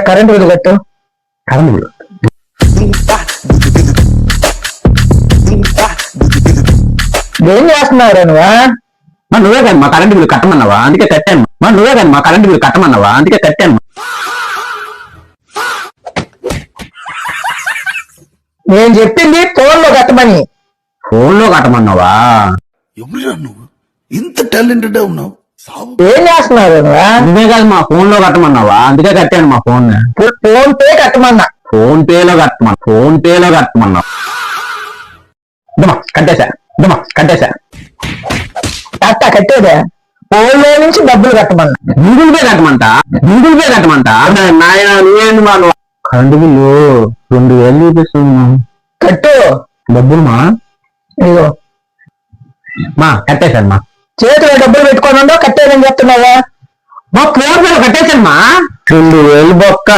Current bill కట్టు. Current bill ఏం చేస్తున్నావురా నువ్వా? నువ్వే కానీ మా కరెంట్ బిల్లు కట్టమన్నావా, అందుకే కట్టాను. నువ్వే కానీ మా కరెంట్ బిల్లు కట్టమన్నావా, అందుకే కట్టాను. నేను చెప్పింది ఫోన్ లో కట్టమని. ఫోన్ లో కట్టమన్నావా? ఎవరురా నువ్వు ఇంత టాలెంటెడ్ ఉన్నావు? ఏం చేస్తున్నారు నువ్వా? నువ్వే కాదు మా ఫోన్ లో కట్టమన్నావా, అందుకే కట్టాను మా ఫోన్. ఫోన్ పే కట్టమన్నా. ఫోన్ పేలో కట్టమన్నావు. కట్టేశా. కట్టేదే ఫోన్ లో నుంచి డబ్బులు కట్టమన్నా. Google pay కట్టమంటా. నాయన నువ్వేంది మా కరెంటు బిల్లు 2000 చూపిస్తుంది. కట్టు డబ్బులు ఇదిగో మా కట్టేశాను మా. చేతిలో డబ్బులు పెట్టుకోను కట్టేదని చెప్తున్నావా? మా ఫోన్ పేలో కట్టేశాను మా. 2000 బొక్క.